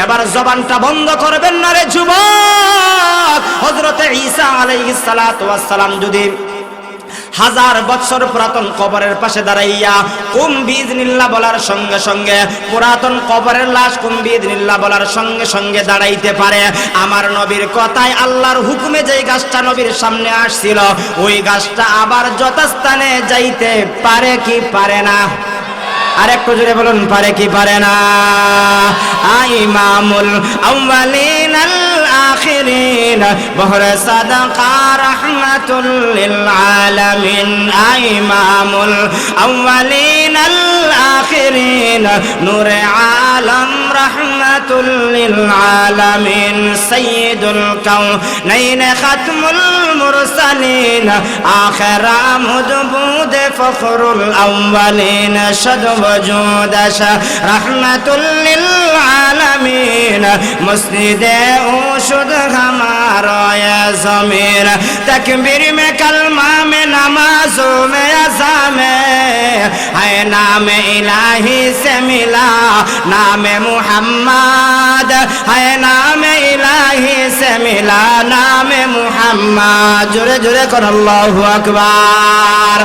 এবার জবানটা বন্ধ করবেন না রে যুবক। হযরতে ঈসা আলাইহিস সালাতু ওয়াস সালাম যদি 1000 বছর পুরাতন কবরের পাশে দাঁড়াইয়া কুম বিইজনিল্লাহ বলার সঙ্গে সঙ্গে পুরাতন কবরের লাশ কুম বিইজনিল্লাহ বলার সঙ্গে সঙ্গে দাঁড়াইতে পারে, আমার নবীর কথায় আল্লাহর হুকুমে যেই গাছটা নবীর সামনে আসছিল ওই গাছটা আবার যথাস্থানে যাইতে পারে কি পারে না? আর একটু জোরে বলুন, পারে কি পারে না? ইমামুল আউয়ালিন আল আখিরিন বহরে সাদাকা রাহমাতুল লিল আলামিন। ইমামুল আউয়ালিন আল আখিরিন নূরে আলম রাহমাতুল লিল আলামিন। সাইয়্যিদুল কাউনাইন খাতমুল মুরসালিন আখিরা মুদবুদ ফখরুল আউয়ালিন শাদ وجود رحمة للعالمين مسند اوشد ہمارا یا ضمیر تکبیر میں کلمہ میں نمازوں میں عزا میں ہے نام الہی سے ملا نام محمد ہے نام الہی سے ملا نام محمد جڑے جڑے کر اللہ اکبر۔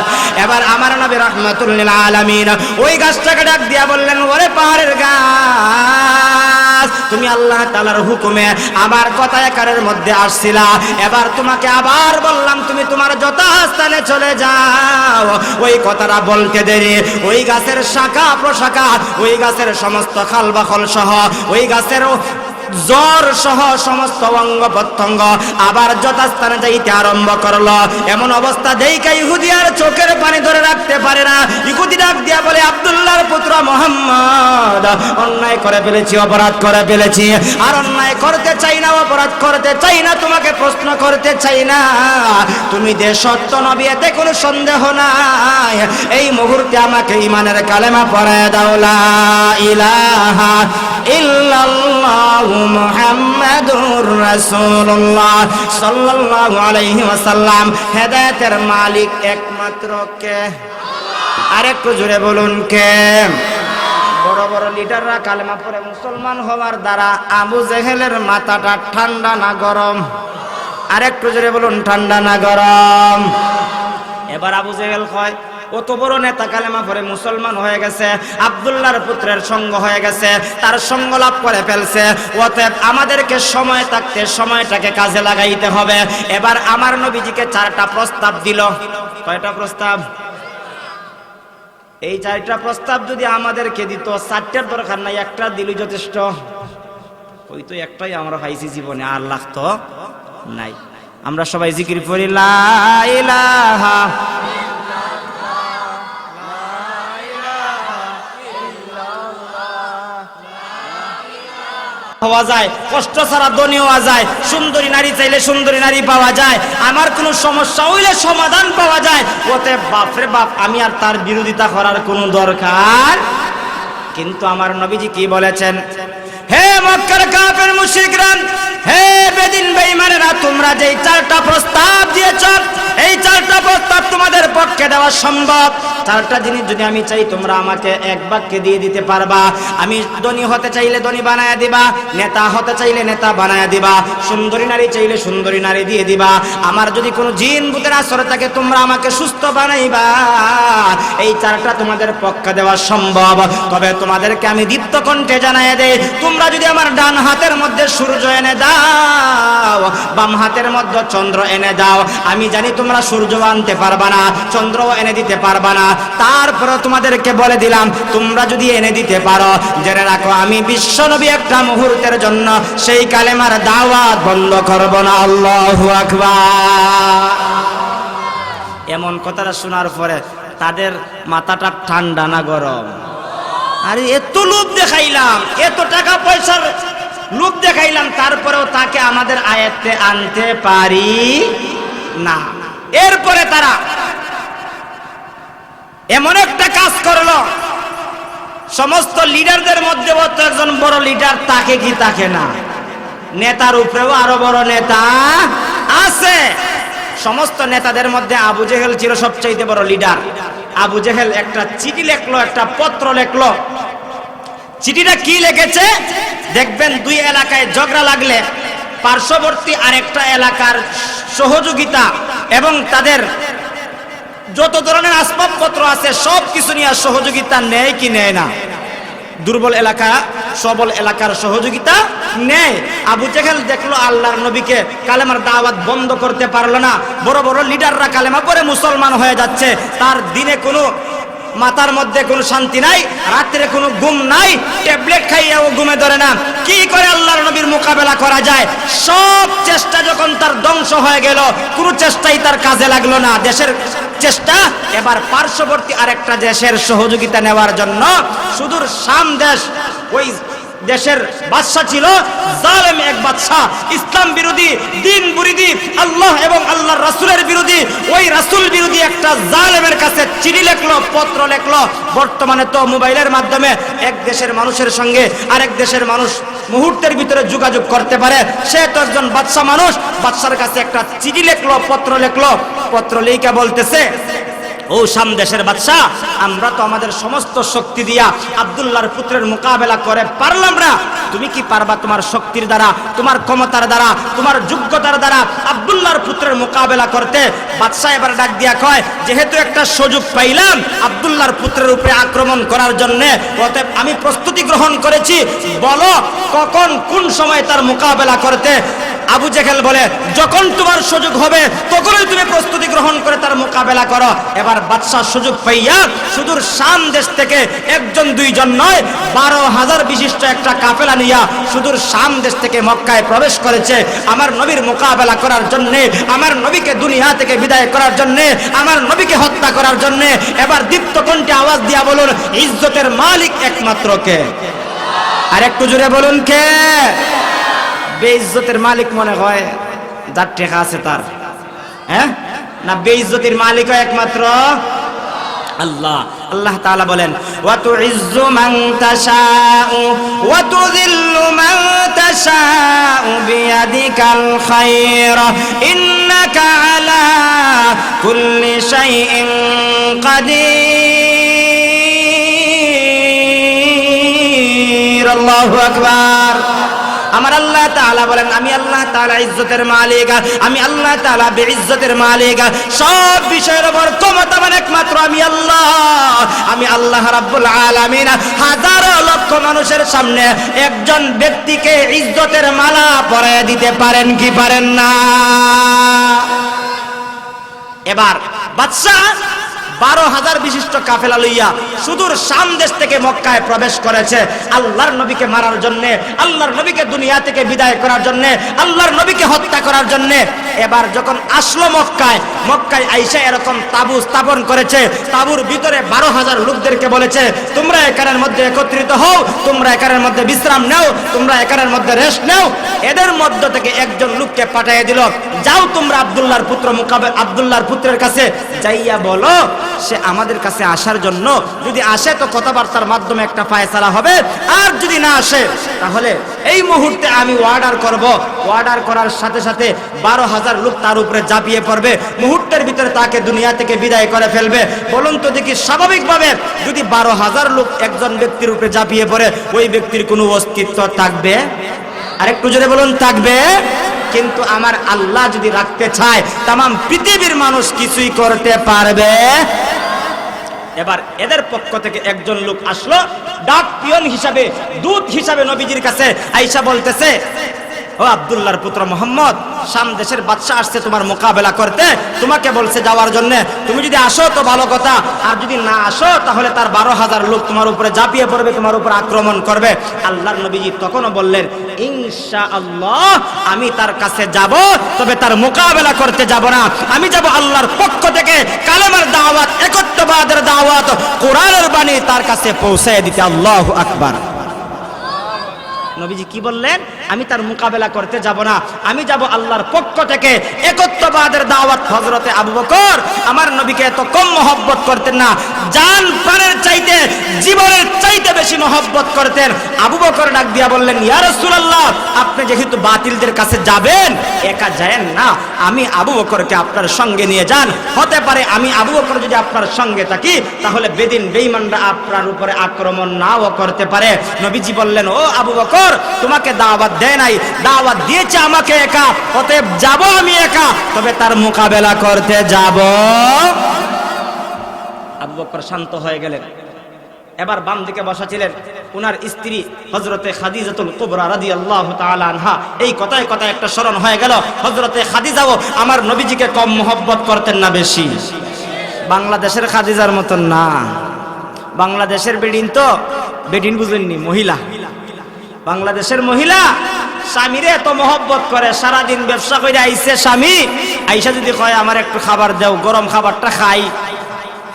এবার আমার নবী রাহমাতুল লিল আলামিন ওই গাছটাকে ডাক দিয়া বললেন, ওরে পাহাড়ের গাছ, তুমি আল্লাহ তাআলার হুকুমে আমার কথা একারের মধ্যে আসছিলা, এবার তোমাকে আবার বললাম তুমি তোমার যথাস্থানে চলে যাও। ওই কথাটা বলতে দেরি ওই গাছের শাখা প্রশাখা, ওই গাছের সমস্ত খাল বাখল সহ, ওই গাছের জ্বর সহ সমস্ত অঙ্গ প্রত্যঙ্গ আবার যথাস্থানে যাইতে আরম্ভ করলো। এমন অবস্থা দেখে ইহুদি আর চোখের পানি ধরে রাখতে পারে না। ইহুদি ডাক দিয়া বলে, আব্দুল্লাহর পুত্র মুহাম্মদ, অন্যায় করে ফেলেছি, অপরাধ করে ফেলেছি, আর অন্যায় করতে চাই না, অপরাধ করতে চাই না, তোমাকে প্রশ্ন করতে চাই না, তুমি যে সত্য নবী এতে কোনো সন্দেহ নাই, এই মুহূর্তে আমাকে ঈমানের কালেমা পড়ায় দাও, লা ইলাহা ইল্লাল্লাহু মুহাম্মাদুর রাসূলুল্লাহ সাল্লাল্লাহু আলাইহি ওয়াসাল্লাম। হেদায়েতের মালিক একমাত্র কে? আরেকটু জোরে বলুন কে? বড় বড় লিডাররা কালেমা পড়ে মুসলমান হওয়ার দ্বারা আবু জেহেলের মাথাটা ঠান্ডা না গরম? আরেকটু জোরে বলুন, ঠান্ডা না গরম? এবার আবু জেহেল কয়, কত বড় নেতা কালেমা পড়ে মুসলমান হয়ে গেছে, আব্দুল্লাহর পুত্রের সঙ্গ হয়ে গেছে, তার সঙ্গ লাভ করে ফেলছে, অতএব আমাদেরকে সময় থাকতে সময়টাকে কাজে লাগাইতে হবে। এবার আমার নবীজিকে 4টা প্রস্তাব দিল। কয়টা প্রস্তাব? এই 4টা প্রস্তাব যদি আমাদেরকে দিত, 4টার দরকার নাই, একটা দিলই যথেষ্ট। ওই তো একটাই আমরা পাইছি জীবনে, আর লাগতো নাই। আমরা সবাই জিকির করি, লা ইলাহা হওয়া যায়, কষ্ট ছাড়া ধনী হওয়া যায়, সুন্দরী নারী চাইলে সুন্দরী নারী পাওয়া যায়, আমার কোনো সমস্যা হইলে সমাধান পাওয়া যায়। ওতে বাপরে বাপ, আমি আর তার বিরোধিতা করার কোনো দরকার। কিন্তু আমার নবীজি কি বলেছেন? হে মক্কার কাফের মুশরিকরা, হে বেদিন বেঈমানেরা, তোমরা যেই 4টা প্রস্তাব দিয়েছ, এই 4টা প্রস্তাব তোমাদের পক্ষে দেওয়া সম্ভব। 4টা জিনিস যদি আমি চাই, তোমরা আমাকে এক বাক্যে দিয়ে দিতে পারবা। আমি ধনী হতে চাইলে ধনী বানায় দিবা, নেতা হতে চাইলে নেতা বানায় দিবা, সুন্দরী নারী চাইলে সুন্দরী নারী দিয়ে দিবা, আমার যদি কোনো জিন ভূতের আসরে থাকে তোমরা আমাকে সুস্থ বানাইবা। এই 4টা তোমাদের পক্ষে দেওয়া সম্ভব। তবে তোমাদেরকে আমি দীপ্ত কণ্ঠে জানায় দেই, তোমরা যদি আমার ডান হাতের মধ্যে সূর্য এনে দাও, বাম হাতের মধ্যে চন্দ্র এনে দাও, আমি জানি তোমরা সূর্য আনতে পারবা না, চন্দ্রও এনে দিতে পারবা না, তারপরে তোমাদেরকে বলে দিলাম তোমরা যদি এনে দিতে পারো, জেনে রাখো আমি বিশ্বনবী একটা মুহূর্তের জন্য সেই কালেমার দাওয়াত বন্ধ করব না। আল্লাহু আকবার। এমন কথাটা শোনার পরে তাদের মাথাটা ঠান্ডা না গরম? আরে এত লোভ দেখাইলাম, এত টাকা পয়সার লোভ দেখাইলাম, তারপরেও তাকে আমাদের আয়াতে আনতে পারি না। এরপরে তারা এমন একটা কাজ করলো, সমস্ত লিডারদের মধ্যে একজন বড় লিডার, তাকে কি তাকে না, নেতার উপরেও আরো বড় নেতা আছে। সমস্ত নেতাদের মধ্যে আবু জেহেল ছিল সবচাইতে বড় লিডার। আবু জেহেল একটা চিঠি লেখলো, একটা পত্র লেখলো, চিঠিটা কি লিখেছে দেখবেন, দুই এলাকায় ঝগড়া লাগলে পার্শ্ববর্তী আরেকটা এলাকার সহযোগিতা এবং তাদের যত ধরনের আসবাবপত্র আছে সব কিছু নিয়ে সহযোগিতা নেয় কি নেয় না? দুর্বল এলাকা সবল এলাকার সহযোগিতা নেয়। আবু জেহেল দেখলো আল্লাহর নবীকে কালেমার দাওয়াত বন্ধ করতে পারলো না, বড় বড় লিডাররা কালেমা পড়ে মুসলমান হয়ে যাচ্ছে, তার দিনে কোনো মাথার মধ্যে কোনো শান্তি নাই, রাত্রে কোনো ঘুম নাই, ট্যাবলেট খাইয়াও ঘুমে ধরে না। কি করে আল্লাহর নবীর মোকাবেলা করা যায়? সব চেষ্টা যখন তার ধ্বংস হয়ে গেল, কোনো চেষ্টাই তার কাজে লাগলো না। দেশের চেষ্টা এবার পার্শ্ববর্তী আরেকটা দেশের সহযোগিতা নেওয়ার জন্য সুদূর শাম দেশ, ওই দেশের বাদশা ছিল জালেম এক বাদশা, ইসলাম বিরোধী, দিন বিরোধী, আল্লাহ এবং আল্লাহর রাসূলের বিরোধী, ওই রাসূল বিরোধী একটা জালেমের কাছে চিঠি লিখলো, পত্র লিখলো। বর্তমানে তো মোবাইলের মাধ্যমে এক দেশের মানুষের সঙ্গে আরেক দেশের মানুষ মুহূর্তের ভিতরে যোগাযোগ করতে পারে। সে তো একজন বাদশা মানুষ, বাদশার কাছে একটা চিঠি লিখলো, পত্র লিখলো। পত্র লিখে বলতেছে, ও শাম দেশের বাদশা, আমরা তো আমাদের সমস্ত শক্তি দিয়া আব্দুল্লাহর পুত্রের মোকাবেলা করে পারলাম না, তুমি কি পারবা তোমার শক্তির দ্বারা, তোমার ক্ষমতার দ্বারা, তোমার যোগ্যতার দ্বারা আব্দুল্লাহর পুত্রের মোকাবেলা করতে? বাদশা এবার ডাক দিয়া কয়, যেহেতু একটা সুযোগ পাইলাম আব্দুল্লাহর পুত্রের উপরে আক্রমণ করার জন্য, অতএব আমি প্রস্তুতি গ্রহণ করেছি, বলো কখন কোন সময় তার মোকাবেলা করতে? আবু জেহেল বলে, যখন তোমার সুযোগ হবে তখনই তুমি প্রস্তুতি গ্রহণ করে তার মোকাবেলা করো। এবার বাদশা সুযোগ পাইয়া সুদূর শাম দেশ থেকে একজন দুইজন নয়, 12,000 বিশিষ্ট একটা কাফেলা নিয়া সুদূর শাম দেশ থেকে মক্কায় প্রবেশ করেছে আমার নবীর মোকাবেলা করার জন্য, আমার নবীকে দুনিয়া থেকে বিদায় করার জন্য, আমার নবীকে হত্যা করার জন্য। এবার দীপ্ত কণ্ঠে আওয়াজ দিয়া বলুন, ইজ্জতের মালিক একমাত্র কে? আর একটু জোরে বলুন, কে? বেইজ্জতের মালিক মনে হয় যার টাকা আছে তার, হ্যাঁ না? বেইজ্জতের মালিক একমাত্র আল্লাহ। আল্লাহ তাআলা বলেন, ওয়া তুইজ্জু মান তাশাউ ওয়া তুযিল্লু মান তাশাউ বিয়াদিকাল খায়র ইন্নাকা আলা কুল্লি শাইইন কাদির। আল্লাহু আকবার। আমার আল্লাহ তাআলা বলেন, আমি আল্লাহ তাআলা ইজ্জতের মালিক, আমি আল্লাহ তাআলা বেইজ্জতের মালিক, সব বিষয়ের উপর ক্ষমতাবান একমাত্র আমি আল্লাহ। আমি আল্লাহ রাব্বুল আলামিন হাজার লক্ষ মানুষের সামনে একজন ব্যক্তিকে ইজ্জতের মালা পরিয়ে দিতে পারেন কি পারেন না? এবার বাদশা 12,000 বিশিষ্ট কাফেলা লইয়া সুদূর শাম দেশ থেকে মক্কায় প্রবেশ করেছে আল্লাহর নবীকে মারার জন্য, আল্লাহর নবীকে দুনিয়া থেকে বিদায় করার জন্য, আল্লাহর নবীকে হত্যা করার জন্য। এবার যখন আসলো মক্কায় আইসা এরকম তাবু স্থাপন করেছে, তাবুর ভিতরে 12,000 লোকদেরকে বলেছে, তোমরা এখানের মধ্যে একত্রিত হও, তোমরা এখানের মধ্যে বিশ্রাম নাও, তোমরা এখানের মধ্যে রেস্ট নাও। এদের মধ্য থেকে একজন লোককে পাঠিয়ে দিল, যাও তোমরা আব্দুল্লাহর পুত্রের কাছে যাইয়া বলো সে আমাদের কাছে আসার জন্য, যদি আসে তো কথাবার্তার মাধ্যমে একটা ফায়সালা হবে, আর যদি না আসে তাহলে এই মুহূর্তে আমি অর্ডার করব, অর্ডার করার সাথে সাথে 12,000 লোক তার উপরে ঝাঁপিয়ে পড়বে, মুহূর্তের ভিতরে তাকে দুনিয়া থেকে বিদায় করে ফেলবে। বলুন তো দেখি, স্বাভাবিকভাবে যদি 12,000 লোক একজন ব্যক্তির উপরে ঝাঁপিয়ে পড়ে, ওই ব্যক্তির কোনো অস্তিত্ব থাকবে? আরেকটু জোরে বলুন, থাকবে? কিন্তু আমার আল্লাহ যদি রাখতে চায়, তাম পৃথিবীর মানুষ কিছুই করতে পারবে। এবার এদের পক্ষ থেকে একজন লোক আসলো, ডাক পিয়ন হিসাবে, দূত হিসাবে নবীজির কাছে আইসা বলতেছে, ও আব্দুল্লাহর পুত্র মোহাম্মদ, শাম দেশের বাদশা আসছে তোমার মোকাবেলা করতে, তোমাকে বলছে যাওয়ার জন্য, তুমি যদি আসো তো ভালো কথা, আর যদি না আসো তাহলে তার 12,000 লোক তোমার উপরে ঝাঁপিয়ে পড়বে, তোমার উপরে আক্রমণ করবে। আল্লাহর নবীজি তখনও বললেন, ইনশাআল্লাহ আমি তার কাছে যাব, তবে তার মোকাবেলা করতে যাব না, আমি যাব আল্লাহর পক্ষ থেকে কালেমার দাওয়াত, একত্ববাদের দাওয়াত, কোরআনের বাণী তার কাছে পৌঁছে দিতে। আল্লাহু আকবার। নবীজি কি বললেন? আমি তার মোকাবেলা করতে যাব না, আমি যাব আল্লাহর পক্ষ থেকে একত্ববাদের দাওয়াত। হযরতে আবু বকর আমার নবীকে এত কম মহব্বত করতেন না, জান প্রাণের চাইতে, জীবনের চাইতে বেশি মহব্বত করতেন। আবু বকর ডাক দিয়া বললেন, ইয়া রাসূলুল্লাহ, আপনি যেহেতু বাতিলদের কাছে যাবেন, একা যায়েন না, আমি আবু বকরকে আপনার সঙ্গে নিয়ে যান। হতে পারে আমি আবু বকর যদি আপনার সঙ্গে থাকি তাহলে বেদিন বেঈমানরা আপনার উপরে আক্রমণ নাও করতে পারে। নবীজি বললেন, ও আবু বকর, তোমাকে দাওয়াত দেয় নাই, দাওয়াত দিয়েছে আমাকে একা, অতএব যাব আমি একা, তবে তার মোকাবেলা করতে যাব। আবু বকর শান্ত হয়ে গেলেন। এবার বাম দিকে বসা ছিলেন উনার স্ত্রী হযরতে খাদিজাতুল কুবরা রাদিয়াল্লাহু তাআলা আনহা। এই কথায় কথায় একটা স্মরণ হয়ে গেল, হযরতে খাদিজাও আমার নবীজিকে কম মহব্বত করতেন না বেশি? বাংলাদেশের খাদিজার মতন না। বাংলাদেশের বেডিন তো, বেডিন বুঝেননি, মহিলা। বাংলাদেশের মহিলা স্বামীরে এত মহব্বত করে, সারাদিন ব্যবসা করে আইছে স্বামী, আইসা যদি কয় আমার একটু খাবার দাও, গরম খাবারটা খাই,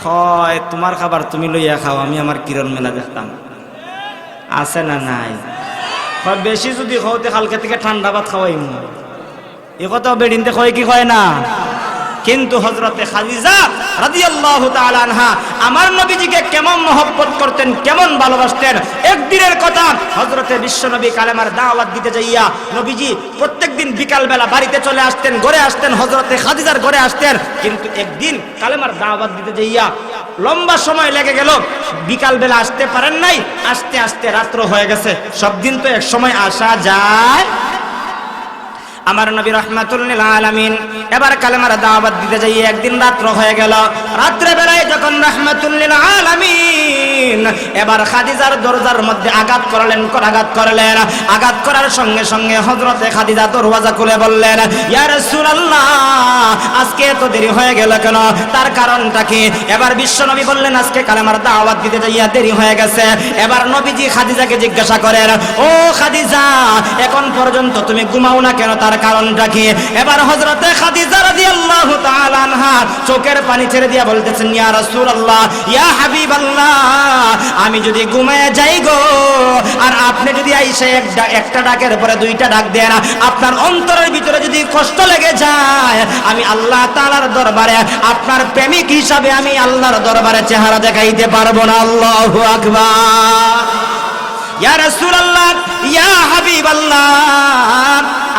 হয় তোমার খাবার তুমি লইয়া খাও, আমি আমার কিরণ মেলা দেখতাম। আছে না নাই? বেশি যদি খাওতে কালকে থেকে ঠান্ডা ভাত খাওয়াই, এ কথা বেডিনতে কয় কি কয় না? কিন্তু হযরতে খাদিজা রাদিয়াল্লাহু তাআলা আনহা আমার নবীজিকে কেমন মহব্বত করতেন, কেমন ভালোবাসতেন। একদিনের কথা, হযরতে বিশ্বনবী কালেমার দাওয়াত দিতে যাইয়া নবীজি প্রত্যেকদিন বিকাল বেলা বাড়িতে চলে আসতেন, ঘরে আসতেন, হযরতে খাদিজার ঘরে আসতেন। কিন্তু একদিন কালেমার দাওয়াত দিতে যাইয়া লম্বা সময় লেগে গেল, বিকাল বেলা আসতে পারেন নাই, আস্তে আস্তে রাত্র হয়ে গেছে। সব দিন তো এক সময় আসা যায়। আমার নবী রাহমাতুল লিল আলামিন এবার কালেমার দাওয়াত দিতে যাই, একদিন রাত্র হয়ে গেল। রাত্রে বেলায় যখন রাহমাতুল লিল আলামিন এবার খাদিজার দরজার মধ্যে আঘাত করলেন, আঘাত করার সঙ্গে সঙ্গে হযরতে খাদিজা দরওয়াজা খুলে বললেন, ইয়া রাসূলুল্লাহ, আজকে এত দেরি হয়ে গেল কেন? তার কারণটা কি? এবার বিশ্বনবী বললেন, আজকে কালেমার দাওয়াত দিতে যাইয়া দেরি হয়ে গেছে। এবার নবীজি খাদিজাকে জিজ্ঞাসা করেন, ও খাদিজা, এখন পর্যন্ত তুমি ঘুমাও না কেন? তার কারণটা কি? এবার হযরতে খাদিজা রাদিয়াল্লাহু তাআলা আনহা চোখের পানি ছেড়ে দিয়া বলতেছেন, ইয়া রাসূলুল্লাহ, ইয়া হাবিবাল্লাহ, আমি যদি ঘুমায় যাই গো, আর আপনি যদি আইসা একটা ডাকের পরে দুইটা ডাক দেন, আপনার অন্তরের ভিতরে যদি কষ্ট লেগে যায়, আমি আল্লাহ তাআলার দরবারে আপনার প্রেমিক হিসাবে আমি আল্লাহর দরবারে চেহারা দেখাইতে পারবো না। আল্লাহু আকবার। ইয়া রাসূলুল্লাহ, ইয়া হাবিবাল্লাহ,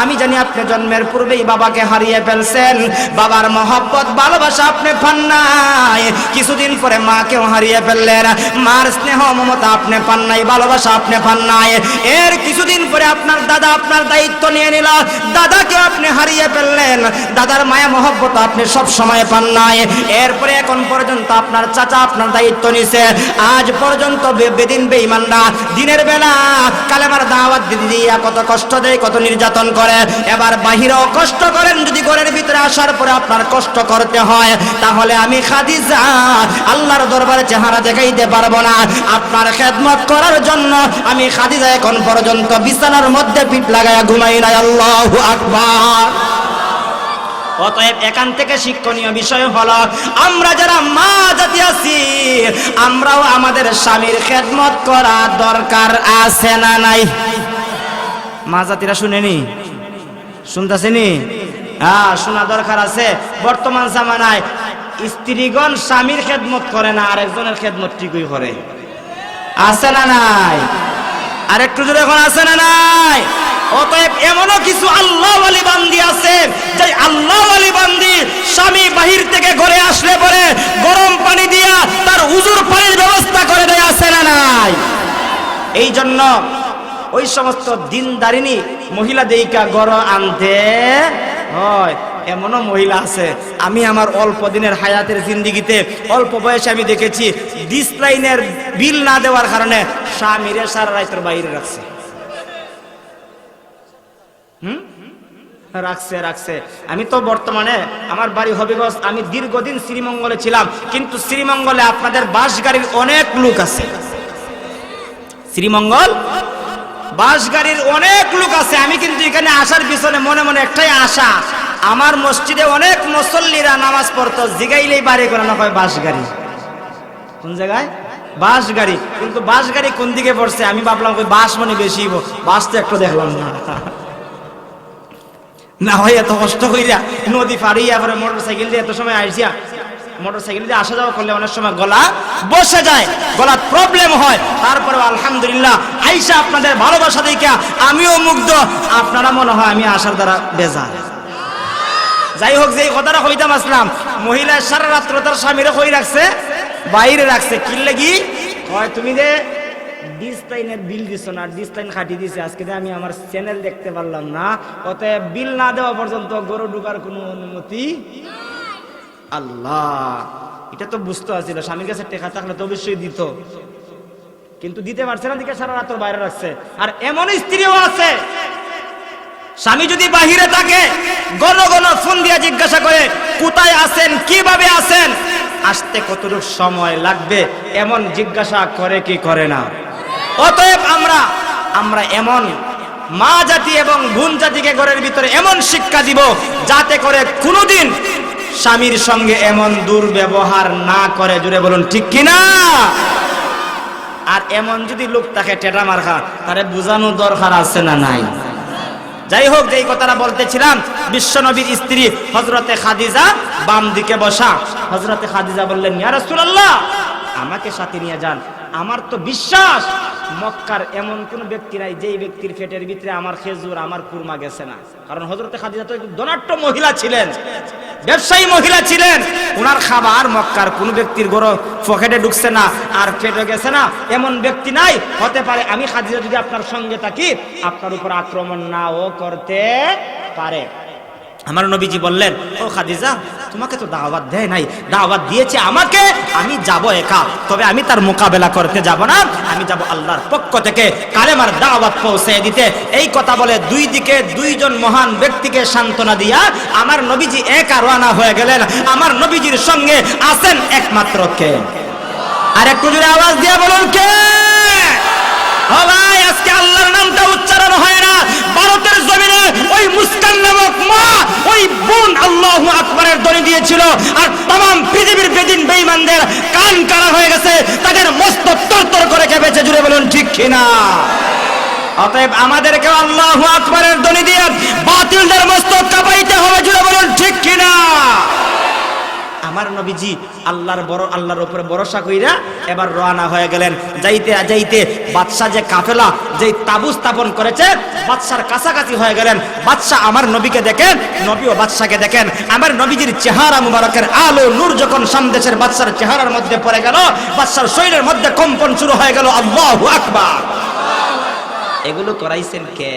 আমি জানি আপনি জন্মের পূর্বেই বাবাকে হারিয়ে ফেলছেন, বাবার মহব্বত ভালোবাসা আপনি পান নাই। কিছুদিন পরে মাকেও হারিয়ে ফেললেন, মার স্নেহ মমতা আপনি পান নাই, ভালোবাসা আপনি পান নাই। এর কিছুদিন পরে আপনার দাদা আপনার দায়িত্ব নিয়ে নিল, দাদাকে আপনি হারিয়ে ফেললেন, দাদার মায়া মহব্বত আপনি সব সময় পান নাই। এরপরে এখন পর্যন্ত আপনার চাচা আপনার দায়িত্ব নিছে। আজ পর্যন্ত বেদিন বেঈমানরা দিনের বেলা কালেমার দাওয়াত দিতে দিয়া কত কষ্ট দেয়, কত নির্যাতন করে। এবার বাহিরেও কষ্ট করেন, যদি ঘরের ভিতরে আসার পরে আপনার কষ্ট করতে হয়, তাহলে আমি খাদিজা আল্লাহর দরবারে চেহারা দেখাইতে পারবো না। আপনার খেদমত করার জন্য আমি খাদিজা এখন পর্যন্ত বিছানার মধ্যে পিঠ লাগায়া ঘুমাই নাই। আল্লাহু আকবার। অতএব এখান থেকে শিক্ষণীয় বিষয় হলো, আমরা যারা মা জাতি আছি, আমরাও আমাদের স্বামীর খেদমত করা দরকার আছে না নাই? মা জাতিরা শুনেনি? শুনতেছেনি? হ্যাঁ, শোনা দরকার আছে। বর্তমান জামানায় স্ত্রীগণ স্বামীর খেদমত করে না, আরেকজনের খেদমত ঠিকই করে। আছে না নাই? আরেকটু জোরে এখন আছে না নাই? অতএব এমনও কিছু আল্লাহ ওয়ালি বান্দি আছে, যে আল্লাহ ওয়ালি বান্দি স্বামী বাহির থেকে ঘরে আসলে পরে গরম পানি দিয়া তার উজুর পানির ব্যবস্থা করে দেয়। আছে না নাই? এই জন্য ওই সমস্ত দিনদারিনী মহিলা দেইকা গড় আনতে হয়। এমনও মহিলা আছে, আমি আমার অল্প দিনের হায়াতের জিন্দিগিতে অল্প বয়সে আমি দেখেছি, ডিসলাইনের বিল না দেওয়ার কারণে স্বামীরে সারা রাতের বাইরে রাখছে। রাখছে। আমি তো বর্তমানে আমার বাড়ি হবিগঞ্জ, আমি দীর্ঘদিন শ্রীমঙ্গলে ছিলাম, কিন্তু শ্রীমঙ্গলে আপনাদের বাস গাড়ির অনেক লোক আছে। শ্রীমঙ্গল বাস গাড়ির অনেক লোক আছে। আমি কিন্তু এখানে আসার পিছনে মনে মনে একটাই আশা, আমার মসজিদে অনেক মুসল্লিরা নামাজ পড়তো, জিগাইলেই বাড়ি করানো হয় বাস গাড়ি। কোন জায়গায়? বাস গাড়ি। কিন্তু বাস গাড়ি কোন দিকে পড়ছে? আমি ভাবলাম ওই বাস মানে বেশি, বাস তো একটু দেখলাম না। না হয় এত কষ্ট কইরা নদী পাড়িয়া পরে মোটর সাইকেল দিয়ে এত সময় আইসিয়া মোটরসাইকেল দিয়ে আসা যাওয়া করলে অনেক সময় গলা বসে যায়, গলার প্রবলেম হয়। তারপরেও আলহামদুলিল্লাহ আইসা আপনাদের ভালোবাসা দেখে আমিও মুগ্ধ, আপনারা মনে হয় আমি আসার দ্বারা বেজার। যাই হোক, যে কথাটা কইতাম আসলাম, মহিলা সারা রাত্র তার স্বামীরে কই রাখছে, বাইরে রাখছে। কি লাগি? হয় তুমি যে ডিসলাইনের বিল দিছো না, ডিসলাইন খাটি দিছে, আজকে আমি আমার চ্যানেল দেখতে পারলাম না, অতএব বিল না দেওয়া পর্যন্ত গরু ঢুকার কোনো অনুমতি। আল্লাহ, এটা তো বুঝতে আছিল, স্বামীর কাছে টাকা থাকলে তো অবশ্যই দিত, কিন্তু দিতে পারছে না, দিকে সারা রাত বাইরে রাখছে। আর এমন স্ত্রীও আছে, স্বামী যদি বাহিরে থাকে ঘন ঘন ফোন দিয়ে জিজ্ঞাসা করে কোথায় আছেন, কিভাবে আছেন, আসতে কতটুকু সময় লাগবে, এমন জিজ্ঞাসা করে কি করে না? অতএব আমরা এমন মা জাতি এবং বোন জাতিকে ঘরের ভিতরে এমন শিক্ষা দিব যাতে করে কোনোদিন স্বামীর সঙ্গে এমন দুর্ব্যবহার না করে। জুড়ে বলুন ঠিক কিনা? আর এমন যদি লোক তাকে টেটা মারখা, তারে বুঝানো দরকার আছে না নাই? যাই হোক, যেই কথাটা বলতেছিলাম, বিশ্বনবীর স্ত্রী হযরতে খাদিজা বাম দিকে বসা। হযরতে খাদিজা বললেন, ইয়া রাসূলুল্লাহ, আমাকে সাথে নিয়ে যান। আমার তো বিশ্বাস মক্কার এমন কোন ব্যক্তি নাই যেই ব্যক্তির পেটের ভিতরে আমার খেজুর, আমার কুরমা গেছে না। কারণ হযরতে খাদিজা তো একজন ধনাঢ্য মহিলা ছিলেন, ব্যবসায়ী মহিলা ছিলেন। ওনার খাবার মক্কার কোন ব্যক্তির গরো পকেটে ঢুকছে না আর পেটে গেছে না, এমন ব্যক্তি নাই। হতে পারে আমি খাদিজা যদি আপনার সঙ্গে থাকি, আপনার উপর আক্রমণ নাও করতে পারে। আমার নবীজি বললেন, ও খাদিজা, তোমাকে তো দাওয়াত দেয় নাই, দাওয়াত দিয়েছে আমাকে, আমি যাব একা, তবে আমি তার মোকাবেলা করতে যাব না, আমি যাব আল্লাহর পক্ষ থেকে কালেমার দাওয়াত পৌঁছে দিতে। এই কথা বলে দুই দিকে দুইজন মহান ব্যক্তিকে সান্ত্বনা দিয়া আমার নবীজি একা রওনা হয়ে গেলেন। আমার নবীজির সঙ্গে আছেন একমাত্র কে? আর একটু জোরে আওয়াজ দিয়ে বলুন কে? ও ভাই, আজকে আল্লাহর নামটা উচ্চারণ হয় না, ভারতের জমিনে ওই মুস্কান নামক মা, ওই বোন আল্লাহু আকবারের ধ্বনি দিয়েছিল, আর तमाम পৃথিবীর বেদিন বেঈমানদের কান কাটা হয়ে গেছে, তাদের মস্তক তরতর করে কেঁপেছে। জুড়ে বলুন ঠিক কিনা? অতএব আমাদেরকে আল্লাহু আকবারের ধ্বনি দিয়ে বাতিলদের মস্তক কাঁপাইতে হবে। জুড়ে বলুন ঠিক কিনা? আমার নবীজি আল্লাহর উপরে ভরসা কইরা এবার রওনা হয়ে গেলেন। যাইতে যাইতে বাদশা যে কাফেলা যে তাবু স্থাপন করেছে, বাদশার কাছাকাছি হয়ে গেলেন। বাদশা আমার নবীকে দেখেন, নবীও বাদশাকে দেখেন। আমার নবীজির চেহারা মুবারকের আলো নূর যখন সামদেশের বাদশার চেহারার মধ্যে পড়ে গেল, বাদশার শরীরের মধ্যে কম্পন শুরু হয়ে গেল। আল্লাহু আকবার। এগুলো করাইছেন কে?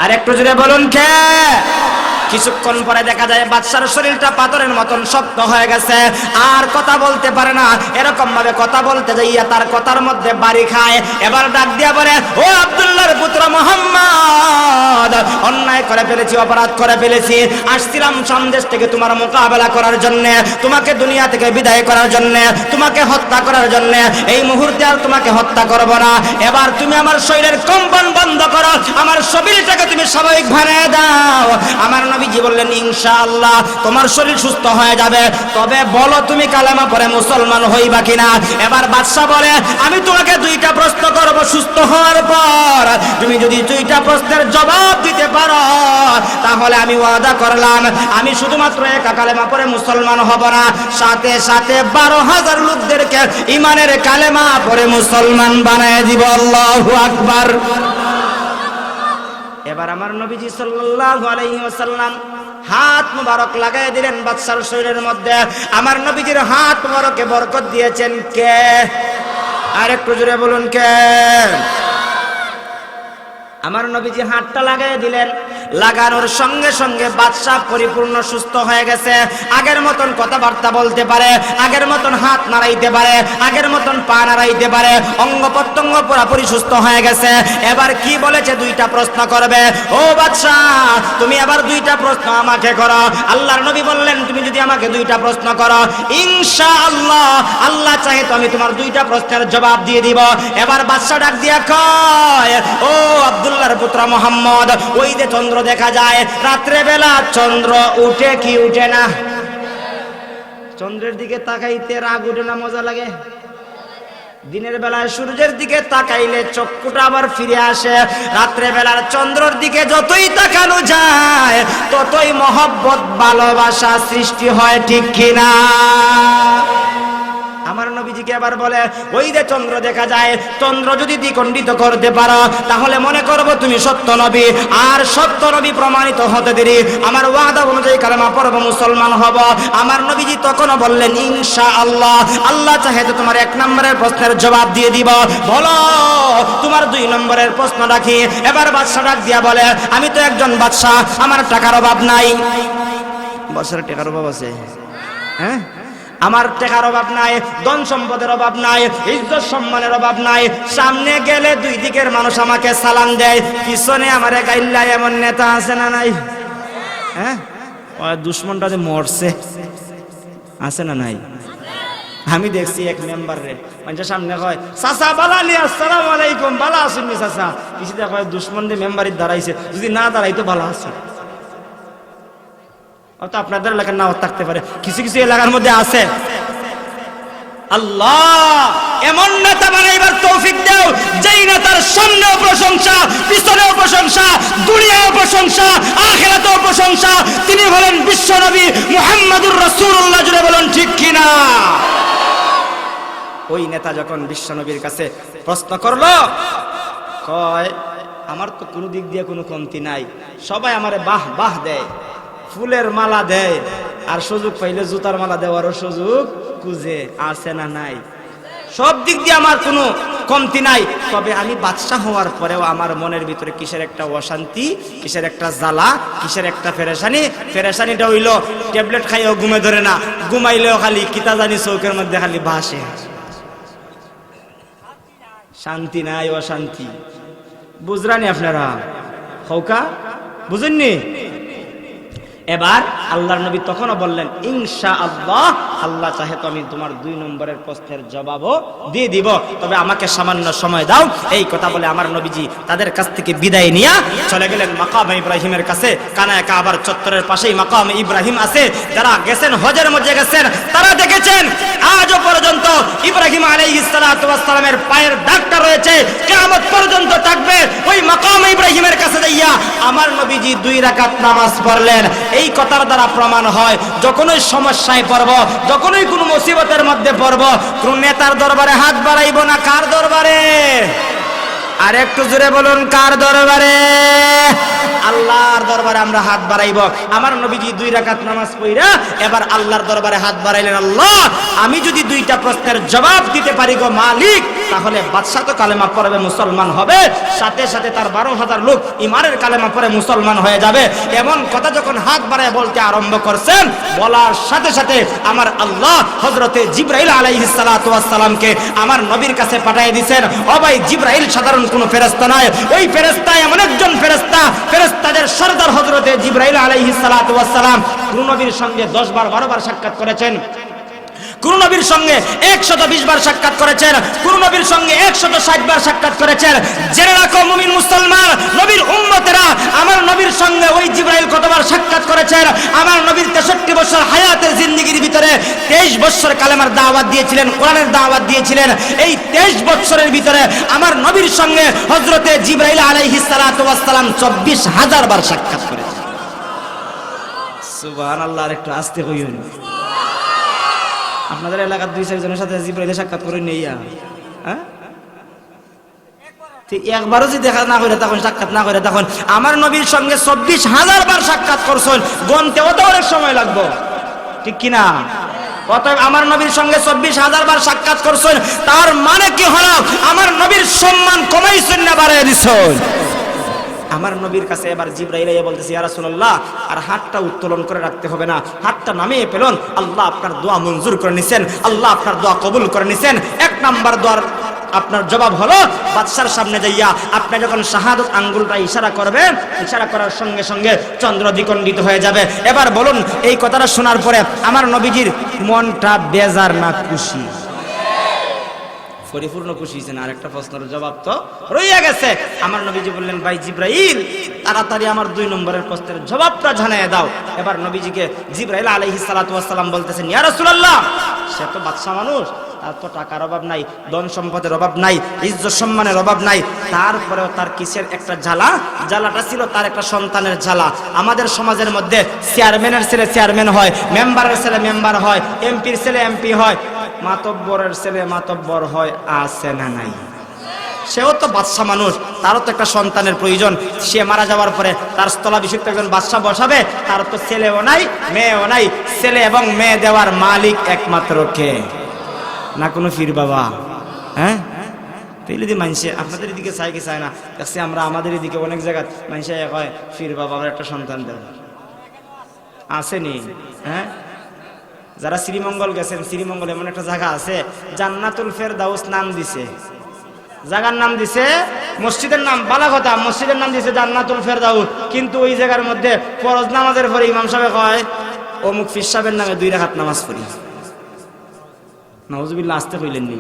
আর একটু জোরে বলুন কে? কিছুক্ষণ পরে দেখা যায় বাদশার শরীরটা পাথরের মতন শক্ত হয়ে গেছে, আর কথা বলতে পারে না। এরকম ভাবে কথা বলতে যাইয়া তার কথার মধ্যে বাড়ি খায়। এবার ডাক দিয়া বলে, ও আব্দুল্লাহর পুত্র মুহাম্মদ, অন্যায় করে ফেলেছি, অপরাধ করে ফেলেছি, আসছিলাম সন্দেশ থেকে তোমার মোকাবেলা করার জন্য, তোমাকে দুনিয়া থেকে বিদায় করার জন্য, তোমাকে হত্যা করার জন্য। এই মুহূর্তে আর তোমাকে হত্যা করব না। এবার তুমি আমার শরীরের কম্পন বন্ধ করো, আমার শরীরটাকে তুমি স্বাভাবিক বানিয়ে দাও। আমার নবীজি বললেন, ইনশাআল্লাহ তোমার শরীর সুস্থ হয়ে যাবে, তবে বলো তুমি কালেমা পড়ে মুসলমান হইবা কিনা? এবার বাদশা বলে, আমি তোমাকে দুইটা প্রশ্ন করব, সুস্থ হওয়ার পর তুমি যদি দুইটা প্রশ্নের জবাব দিতে পারো, তাহলে আমি ওয়াদা করলাম আমি শুধুমাত্র একা কালেমা পড়ে মুসলমান হব না, সাথে সাথে 12,000 লোকদেরকে ঈমানের কালেমা পড়ে মুসলমান বানায় দিব। আল্লাহু আকবার। এবার আমার নবীজি সাল্লাল্লাহু আলাইহি ওয়াসাল্লাম হাত মুবারক লাগাই দিলেন বাদশার শরীরের মধ্যে। আমার নবীজির হাত মুবারকে বরকত দিয়েছেন কে? আর একটু জোরে বলুন কে? আমার নবীজি হাতটা লাগাই দিলেন, লাগানোর সঙ্গে সঙ্গে বাদশা পরিপূর্ণ সুস্থ হয়ে গেছে। আগের মতন কথাবার্তা বলতে পারে, আগের মতন হাত নাড়াইতে পারে, আগের মতন পা নাড়াইতে পারে, অঙ্গ প্রত্যঙ্গ পুরোপুরি সুস্থ হয়ে গেছে। এবার কি বলেছে? দুইটা প্রশ্ন করবে। ও বাদশা, তুমি আবার দুইটা প্রশ্ন আমাকে করো। আল্লাহর নবী বললেন, তুমি যদি আমাকে দুইটা প্রশ্ন করো, ইনশাআল্লাহ আল্লাহ চাহে তো আমি তোমার দুইটা প্রশ্নের জবাব দিয়ে দিব। এবার বাদশা ডাক দিয়া কয়, ও আব্দুল্লাহর পুত্র মুহাম্মদ, ওই যে চন্দ্র দেখা যায় রাত্রে বেলা, চন্দ্র উঠে কি উঠে না? চন্দ্রের দিকে তাকাইতে রাগ উঠে না মজা লাগে? দিনের বেলায় সূর্যের দিকে তাকাইলে চক্ষুটা আবার ফিরে আসে, রাত্রে বেলার চন্দ্রের দিকে যতই তাকানো যায় ততই মহব্বত ভালোবাসা সৃষ্টি হয়, ঠিক কিনা? আমার নবীজিকে আবার বলে, ওই যে চন্দ্র দেখা যায়, চন্দ্র যদি দ্বিখণ্ডিত করতে পারো তাহলে মনে করবো তুমি সত্য নবী, আর সত্য নবী প্রমাণিত হতে দেরি আমার ওয়াদা অনুযায়ী কালেমা পড়ব, মুসলমান হব। আমার নবীজি তখনও বললেন, ইনশাআল্লাহ, আল্লাহ চাহে তো তোমার 1 নম্বরের প্রশ্নের জবাব দিয়ে দিব, বলো তোমার 2 নম্বরের প্রশ্ন রাখি। এবার বাদশা ডাক দিয়া বলে, আমি তো একজন বাদশা, আমার টাকার অভাব নাই। বাদশার টাকার অভাব আছে? হ্যাঁ, আমার টাকার অভাব নাই, ধন সম্পদের অভাব নাই, ইজ্জত সম্মানের অভাব নাই। সামনে গেলে 2 দিকের মানুষ আমাকে সালাম দেয়, পিছনে আমারে গাইল্লা এমন নেতা আছে না নাই? হ্যাঁ, ওই দুশ্মনটা যে মরছে আছে না নাই? আমি দেখছি এক মেম্বার রে মানুষের সামনে কয়, চাচা বালালি আসসালামু আলাইকুম, বালা আছেন নি চাচা? কিছু দেখা দুশ্মন দিয়ে মেম্বারি দাঁড়াইছে, যদি না দাঁড়াইতো ভালো আছে। তো আপনাদের এলাকার নাও থাকতে পারে, কিছু কিছু এলাকার মধ্যে আছে। আল্লাহ এমন নেতা বানাইবার তৌফিক দাও, যেই নেতার সামনেও প্রশংসা, পিছনেও প্রশংসা, দুনিয়াও প্রশংসা, আখিরাতেও প্রশংসা। তিনি হলেন বিশ্বনবী মুহাম্মদুর রাসূলুল্লাহ। জুড়ে বলেন ঠিক কিনা? ওই নেতা যখন বিশ্বনবীর কাছে প্রশ্ন করলো, কয় আমার তো কোনো দিক দিয়ে কোনো কমতি নাই, সবাই আমারে বাহ বাহ দেয়, ফুলের মালা দেয়, আর সুযোগ পাইলে জুতার মালা দেওয়ারও সুযোগ খুঁজে, আছে না নাই? সব দিক দিয়ে আমার কোনো কমতি নাই। তবে আমি বাদশা হওয়ার পরেও আমার মনের ভিতরে কিসের একটা অশান্তি, কিসের একটা জ্বালা, কিসের একটা ফেরেশানি। ফেরেশানিটা হইল ট্যাবলেট খাইও ঘুমে ধরে না, ঘুমাইলেও খালি কিতা জানি চৌকের মধ্যে খালি ভাসে, শান্তি নাই, অশান্তি। বুঝরানি আপনারা? হৌকা বুঝেননি? এবার আল্লাহর নবী তখনও বললেন, ইনশাআল্লাহ, আল্লাহ চাহে তো আমি তোমার 2 নম্বরের প্রশ্নের জবাবও দিয়ে দিব, তবে আমাকে সামান্য সময় দাও। এই কথা বলে আমার নবীজি তাদের কাছ থেকে বিদায় নিয়ে চলে গেলেন মাকাম ইব্রাহিমের কাছে। কানায় কাবার চত্বরের পাশেই মাকাম ইব্রাহিম আছে। যারা গেছেন, হজের মধ্যে গেছেন, তারা দেখেছেন আজও পর্যন্ত ইব্রাহিম আলাইহিস সালাতু ওয়াস সালামের পায়ের দাগটা রয়েছে, কিয়ামত পর্যন্ত থাকবে। ওই মাকাম ইব্রাহিমের কাছে যাইয়া আমার নবীজি 2 রাকাত নামাজ পড়লেন। এই কথার দ্বারা প্রমাণ হয়, যখনই সমস্যায় পড়ব, যখনই কোনো মুসিবতের মধ্যে পড়ব, কোন নেতার দরবারে হাত বাড়াইব না, কার দরবারে? আর একটু জোরে বলুন, কার দরবারে? আল্লাহর দরবারে আমরা হাত বাড়াইব। আমার নবীজি 2 রাকাত নামাজ পড়া এবার আল্লাহর দরবারে হাত বাড়াইলেন, আল্লাহ আমি যদি 2টা প্রশ্নের জবাব দিতে পারি গো মালিক, তাহলে বাদশা তো কালেমা পড়বে, মুসলমান হবে, সাথে সাথে তার 12,000 লোক ইমানের কালেমা পড়ে মুসলমান হয়ে যাবে। এমন কথা যখন হাত বাড়ায় বলতে আরম্ভ করছেন, বলার সাথে সাথে আমার আল্লাহ হযরতে জিবরাইল আলাইহিস সালাতু ওয়াস সালামকে আমার নবীর কাছে পাঠিয়ে দিয়েছেন। ও ভাই, জিবরাইল সাধারণ কোনো ফেরেশতা নয়, ওই ফেরেশতা এমন একজন ফেরেশতা, ফেরেশতাদের সরদার হযরতে জিবরাইল আলাইহিস সালাতু ওয়াস সালাম কোন নবীর সঙ্গে 10 বার 12 বার সাক্ষাৎ করেছেন, কোন নবীর সঙ্গে 120 বার সাক্ষাৎ করেছেন, কোন নবীর সঙ্গে 160 বার সাক্ষাৎ করেছেন। জেনে রাখো মুমিন মুসলমান নবীর উম্মতেরা, আমার নবীর সঙ্গে ওই জিবরাইল কতবার সাক্ষাৎ করেছেন? আমার নবীর 63 বছর হায়াতের জিন্দেগির ভিতরে 23 বছর কালেমার দাওয়াত দিয়েছিলেন, কোরআনের দাওয়াত দিয়েছিলেন। এই 23 বছরের ভিতরে আমার নবীর সঙ্গে হযরতে জিবরাইল আলাইহিস সালাতু ওয়াস সালাম 24,000 বার সাক্ষাৎ করেছেন। সুবহানাল্লাহ। আর একটু আস্তে কইুন। আপনাদের এলাকার 2-4 জনের সাথে জিবরাইলের সাক্ষাৎ করে নেইয়া, হ্যাঁ? একবারও যদি দেখা না করে তখন সাক্ষাৎ না করে, তখন আমার নবীর সঙ্গে 24,000 বার সাক্ষাৎ করছেন, গনতেও তো অনেক সময় লাগবে, ঠিক কিনা? অতএব আমার নবীর সঙ্গে 24,000 বার সাক্ষাৎ করছেন, তার মানে কি হলো? আমার নবীর সম্মান কমাইছেন না বাড়ায় দিছেন। আমার নবীর কাছে এবার জিবরাইল এসে বলতেছে, ইয়া রাসূলুল্লাহ, আর হাতটা উত্তোলন করে রাখতে হবে না, হাতটা নামিয়ে ফেলুন, আল্লাহ আপনার দোয়া মঞ্জুর করে নিছেন, আল্লাহ আপনার দোয়া কবুল করে নিছেন। 1 নাম্বার দোয়ার আপনার জবাব হলো, বাদশার সামনে যাইয়া আপনি যখন শাহাদাত আঙ্গুলটা ইশারা করবেন, ইশারা করার সঙ্গে সঙ্গে চন্দ্র দ্বিখণ্ডিত হয়ে যাবে। এবার বলুন, এই কথাটা শোনার পরে আমার নবীজির মনটা বেজার না খুশি? পরিপূর্ণ খুশি হয়েছেন। আর একটা প্রশ্নের জবাব তো রইয়া গেছে। আমার নবীজি বললেন, ভাই জিবরাইল, তাড়াতাড়ি আমার 2 নম্বরের প্রশ্নের জবাবটা জানিয়ে দাও। এবার নবীজিকে জিবরাইল আলাইহিস সালাতু ওয়াস সালাম বলতেছেন, ইয়া রাসূলুল্লাহ, সে তো বাদশা মানুষ, তার তো টাকার অভাব নাই, ধন সম্পদের অভাব নাই, ইজ্জত সম্মানের অভাব নাই, তারপরেও তার কিসের একটা জ্বালাটা ছিল তার একটা সন্তানের জ্বালা। আমাদের সমাজের মধ্যে চেয়ারম্যানের ছেলে চেয়ারম্যান হয়, মেম্বারের ছেলে মেম্বার হয়, এমপির ছেলে এমপি হয়, মাতব্বরের ছেলে মাতব্বর হয়, আছে না নাই? সেও তো বাদশা মানুষ, তারও তো একটা সন্তানের প্রয়োজন। সে মারা যাওয়ার পরে তার স্থলাভিষিক্ত একজন বাদশা বসাবে, তার তো ছেলেও নাই মেয়েও নাই, ছেলে এবং মেয়ে দেওয়ার মালিক একমাত্র কে? না কোনো পীর বাবা? হ্যাঁ, তাইলে দি মানছে আপনাদের এদিকে চাই কি চায় না? দেখছি আমরা আমাদের এদিকে অনেক জায়গায় মানুষে কয় পীর বাবা আমার একটা সন্তান দেব, আসেনি? হ্যাঁ, যারা শ্রীমঙ্গল গেছেন, শ্রীমঙ্গল এমন একটা জায়গা আছে জান্নাতুল ফেরদাউস নাম দিছে, জায়গার নাম দিছে, মসজিদের নাম বালা কথা, মসজিদের নাম দিছে জান্নাতুল ফেরদাউস, কিন্তু ওই জায়গার মধ্যে ফরজ নামাজের পরে ইমাম সাহেব কয় অমুক পীর সাহেবের নামে 2 রাকাত নামাজ পড়ি। নাউজুবিল্লাহ, আসতে কইলেন নি?